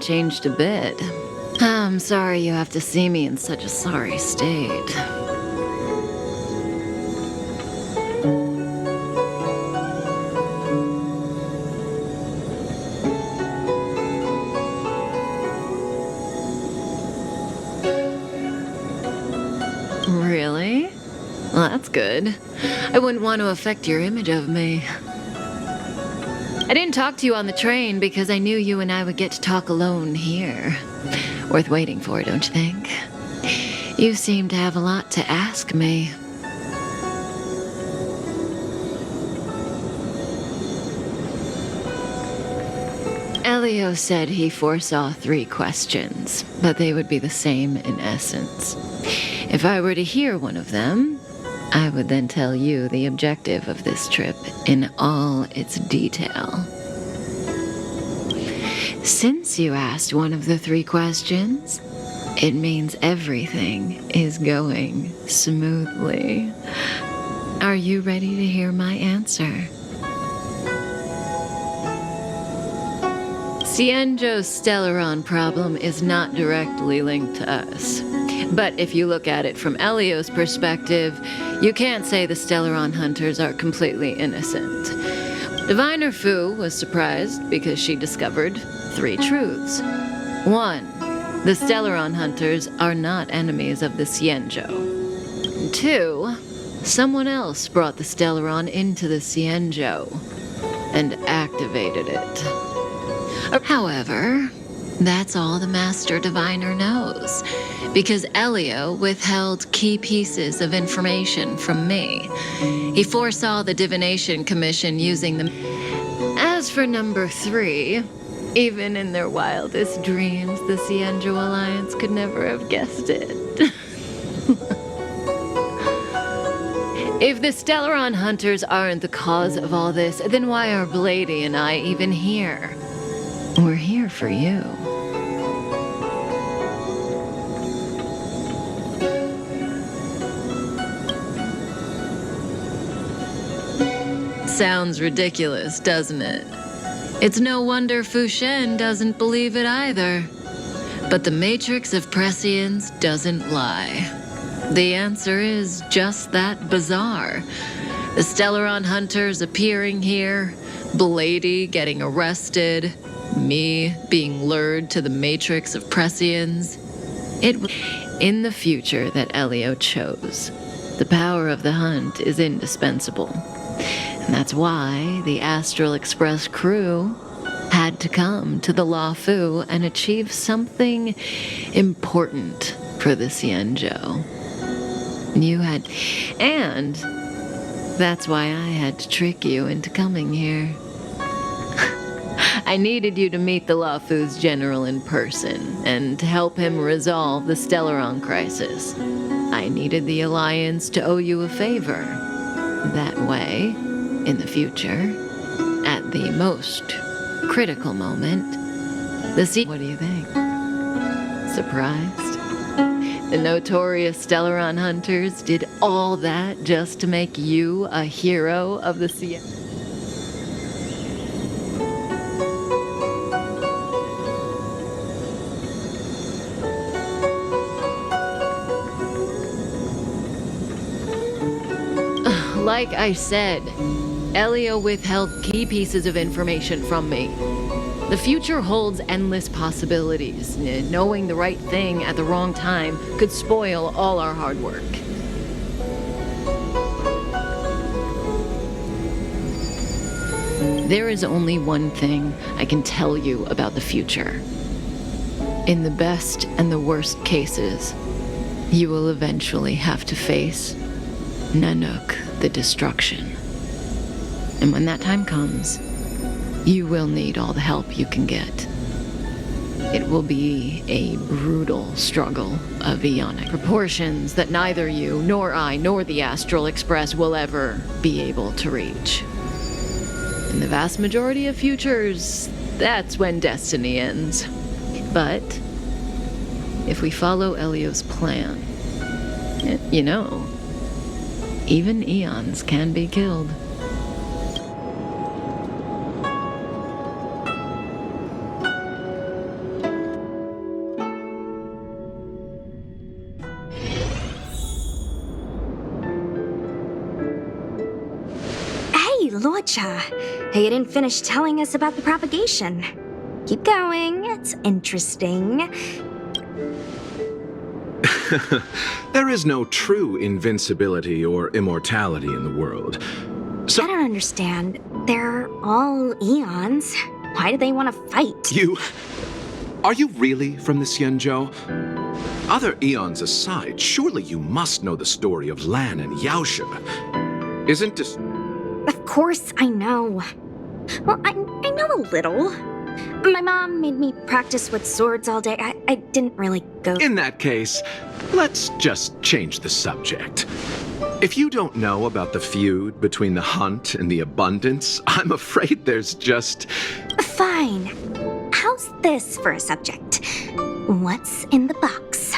hasn't changed a bit. I'm sorry you have to see me in such a sorry state. Really? Well, that's good. I wouldn't want to affect your image of me. I didn't talk to you on the train because I knew you and I would get to talk alone here. Worth waiting for, don't you think? You seem to have a lot to ask me. Elio said he foresaw 3 questions, but they would be the same in essence. If I were to hear one of them, I would then tell you the objective of this trip in all its detail. Since you asked one of the 3 questions, it means everything is going smoothly. Are you ready to hear my answer? Cienjo's Stellaron problem is not directly linked to us. But if you look at it from Elio's perspective, you can't say the Stellaron hunters are completely innocent. Diviner Fu was surprised because she discovered 3 truths. 1. The Stellaron hunters are not enemies of the Cienjo. 2. Someone else brought the Stellaron into the Cienjo and activated it. However, that's all the Master Diviner knows, because Elio withheld key pieces of information from me. He foresaw the Divination Commission using them. As for number 3, even in their wildest dreams, the Cienjo Alliance could never have guessed it. If the Stellaron hunters aren't the cause of all this, then why are Blady and I even here? We're here for you. Sounds ridiculous, doesn't it? It's no wonder Fu Shen doesn't believe it either. But the Matrix of Prescience doesn't lie. The answer is just that bizarre. The Stellaron hunters appearing here, Blady getting arrested, me being lured to the Matrix of Prescience. It was in the future that Elio chose. The power of the hunt is indispensable. And that's why the Astral Express crew had to come to the La Fu and achieve something important for the Cienjo. And that's why I had to trick you into coming here. I needed you to meet the La Fu's general in person and to help him resolve the Stellaron crisis. I needed the Alliance to owe you a favor. That way, in the future, at the most critical moment, what do you think? Surprised? The notorious Stellaron hunters did all that just to make you a hero of the sea. Like I said, Elio withheld key pieces of information from me. The future holds endless possibilities. Knowing the right thing at the wrong time could spoil all our hard work. There is only one thing I can tell you about the future. In the best and the worst cases, you will eventually have to face Nanook, the destruction. And when that time comes, you will need all the help you can get. It will be a brutal struggle of eonic proportions that neither you, nor I, nor the Astral Express will ever be able to reach. In the vast majority of futures, that's when destiny ends. But if we follow Elio's plan, even eons can be killed. Locha. You didn't finish telling us about the propagation. Keep going, it's interesting. There is no true invincibility or immortality in the world. I don't understand. They're all eons. Why do they want to fight? Are you really from the Xianzhou? Other eons aside, surely you must know the story of Lan and Yaoshe. Isn't this... Of course I know. Well, I know a little. My mom made me practice with swords all day. I didn't really go... In that case, let's just change the subject. If you don't know about the feud between the Hunt and the Abundance, I'm afraid there's just... Fine. How's this for a subject? What's in the box?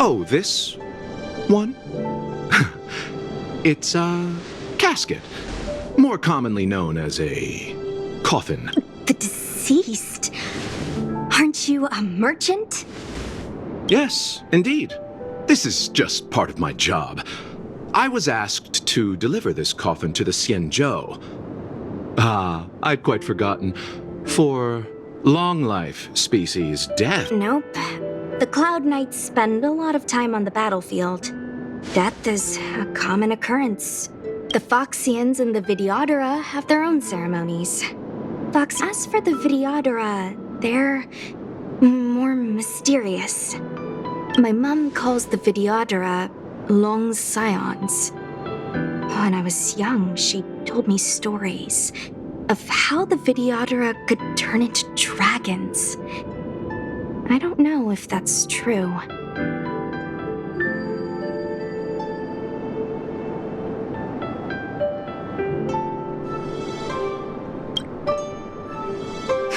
Oh, this one? It's a casket, more commonly known as a coffin. The deceased? Aren't you a merchant? Yes, indeed. This is just part of my job. I was asked to deliver this coffin to the Xianzhou. I'd quite forgotten. For long life species death. Nope. The Cloud Knights spend a lot of time on the battlefield. Death is a common occurrence. The Foxians and the Videodora have their own ceremonies. As for the Videodora, they're more mysterious. My mom calls the Videodora long scions. When I was young, she told me stories of how the Videodora could turn into dragons. I don't know if that's true.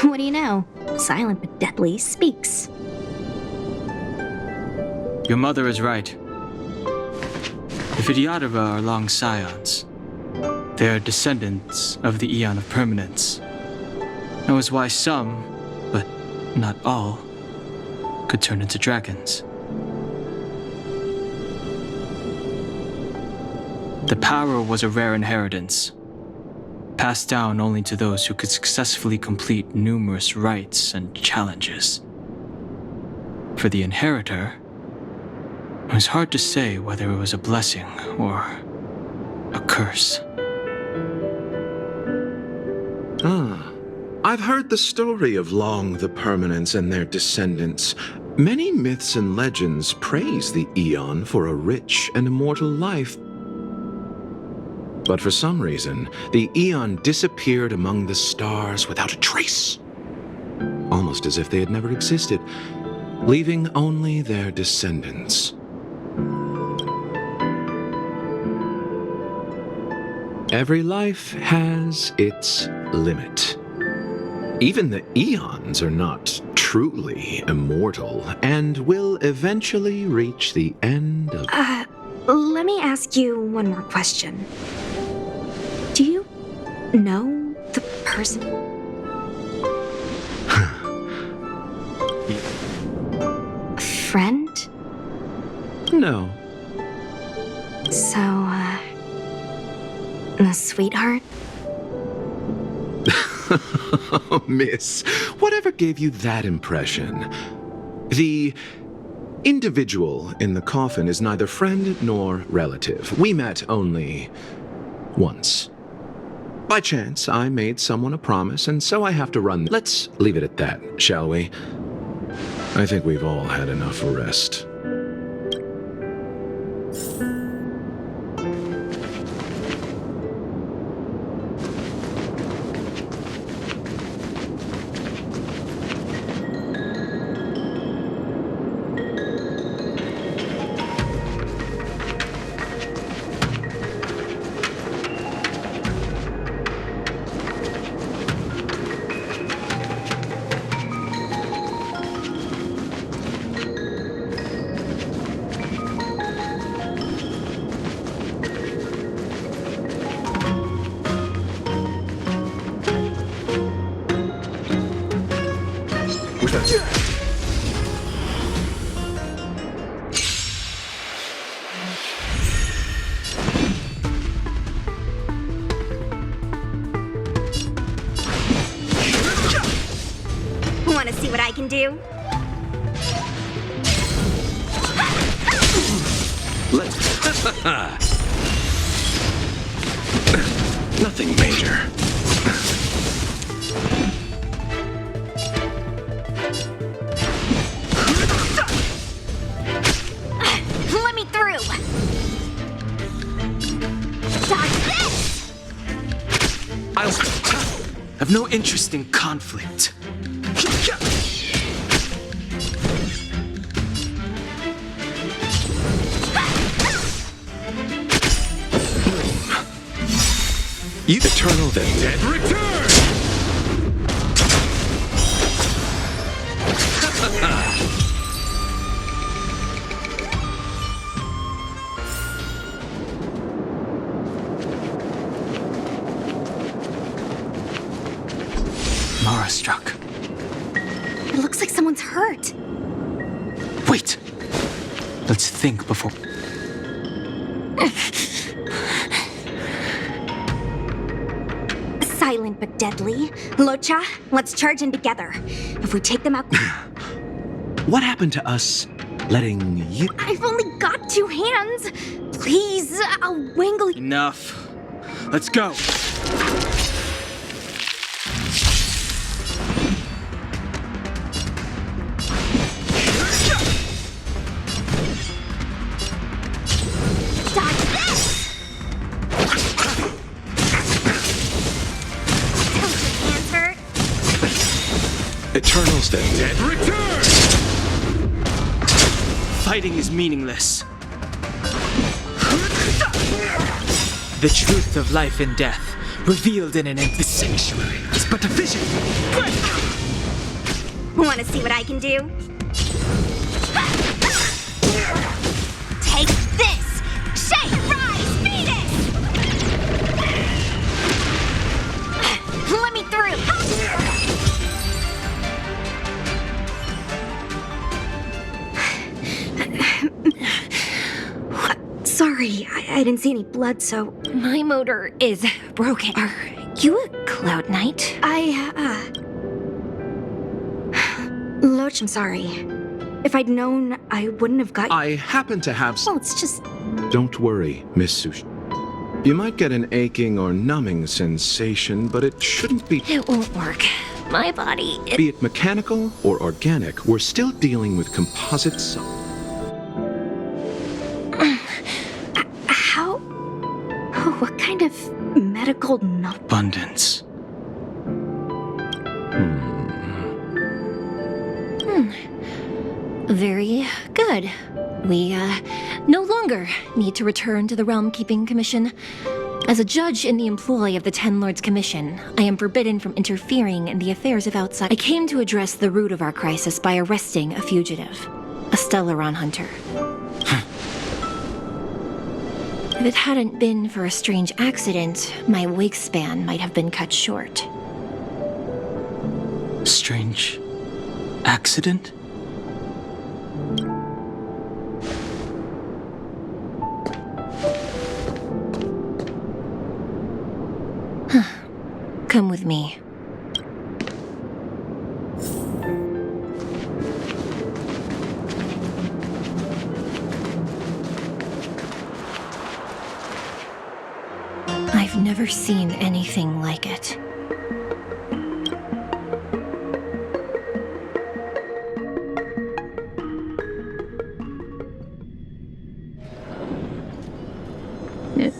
What do you know? Silent but deadly speaks. Your mother is right. The Videodora are long scions. They are descendants of the Aeon of Permanence. That was why some, but not all, could turn into dragons. The power was a rare inheritance, passed down only to those who could successfully complete numerous rites and challenges. For the inheritor, it was hard to say whether it was a blessing or a curse. I've heard the story of Long the Permanence and their descendants. Many myths and legends praise the Aeon for a rich and immortal life. But for some reason, the Aeon disappeared among the stars without a trace. Almost as if they had never existed, leaving only their descendants. Every life has its limit. Even the Aeons are not truly immortal and will eventually reach the end of... Let me ask you one more question. Do you know the person? A friend? No. So, a sweetheart? Oh, miss, whatever gave you that impression? The individual in the coffin is neither friend nor relative. We met only once. By chance, I made someone a promise, and so I have to run. Let's leave it at that, shall we? I think we've all had enough rest. do? Nothing major. Let me through! Dodge this! I have no interest in conflict. You eternal the dead return! Mara struck. It looks like someone's hurt. Wait! Let's think before... Silent but deadly. Locha, let's charge in together. If we take them out... What happened to us letting you... I've only got 2 hands. Please, I'll wangle you. Enough. Let's go. Dodge this! Don't your hands hurt? Eternals the dead return! Fighting is meaningless. The truth of life and death, revealed in an empty sanctuary, is but a vision. Want to see what I can do? Take this! Shake, rise, Venus! Let me through! Sorry, I didn't see any blood, so... My motor is broken. Are you a Cloud Knight? Loach, I'm sorry. If I'd known, I wouldn't have got... I happen to have... Oh, it's just... Don't worry, Miss Sushi. You might get an aching or numbing sensation, but it shouldn't be... It won't work. My body... Be it mechanical or organic, we're still dealing with composites. How... What kind of medical Abundance. Very good. We, no longer need to return to the Realm Keeping Commission. As a judge in the employ of the Ten Lords Commission, I am forbidden from interfering in the affairs of outside. I came to address the root of our crisis by arresting a fugitive, a Stellaron hunter. If it hadn't been for a strange accident, my wake span might have been cut short. Strange accident? Come with me. I've never seen anything like it.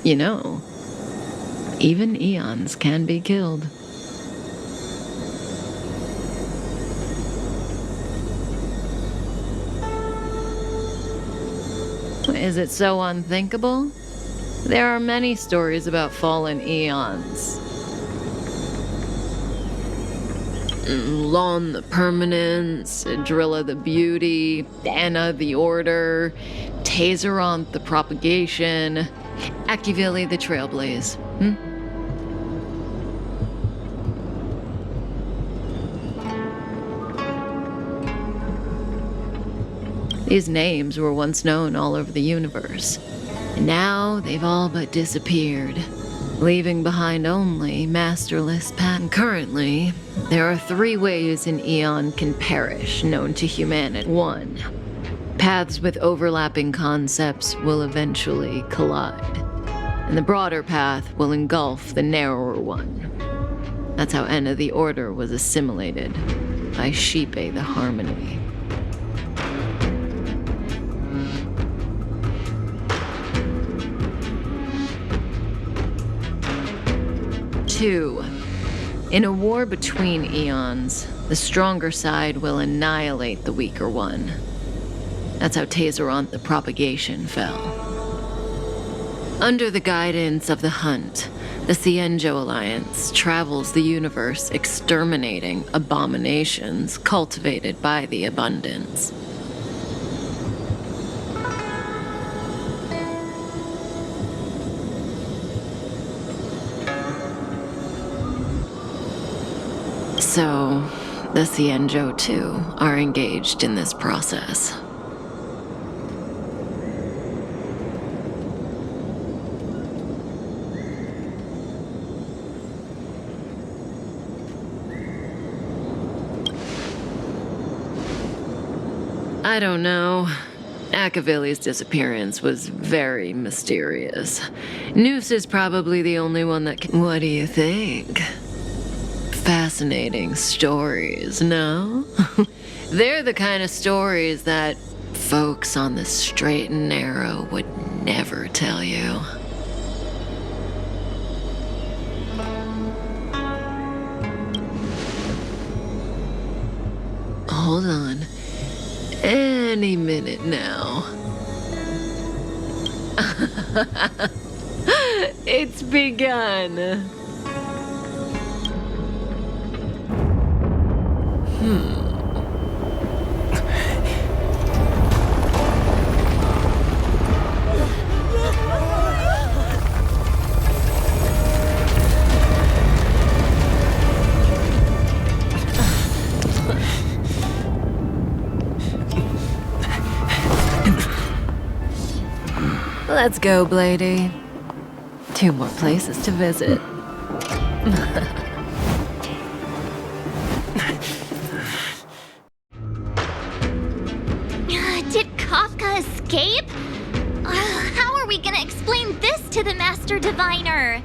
You know, even eons can be killed. Is it so unthinkable? There are many stories about fallen eons. Lon the Permanence, Drilla the Beauty, Anna the Order, Tazeronth the Propagation, Akivili the Trailblaze. These names were once known all over the universe, and now they've all but disappeared. leaving behind only masterless path. Currently, there are 3 ways an eon can perish known to humanity. 1. Paths with overlapping concepts will eventually collide, and the broader path will engulf the narrower one. That's how Enna the Order was assimilated by Shipe the Harmony. 2. In a war between eons, the stronger side will annihilate the weaker one. That's how Tazeron the Propagation fell. Under the guidance of the Hunt, the Cienjo Alliance travels the universe exterminating abominations cultivated by the Abundance. So, the Cienjo, too, are engaged in this process. I don't know. Akavili's disappearance was very mysterious. Noose is probably the only one that can... What do you think? Fascinating stories, no? They're the kind of stories that folks on the straight and narrow would never tell you. Hold on. Any minute now. It's begun. Let's go, Blady. 2 more places to visit. Did Kafka escape? How are we gonna explain this to the Master Diviner?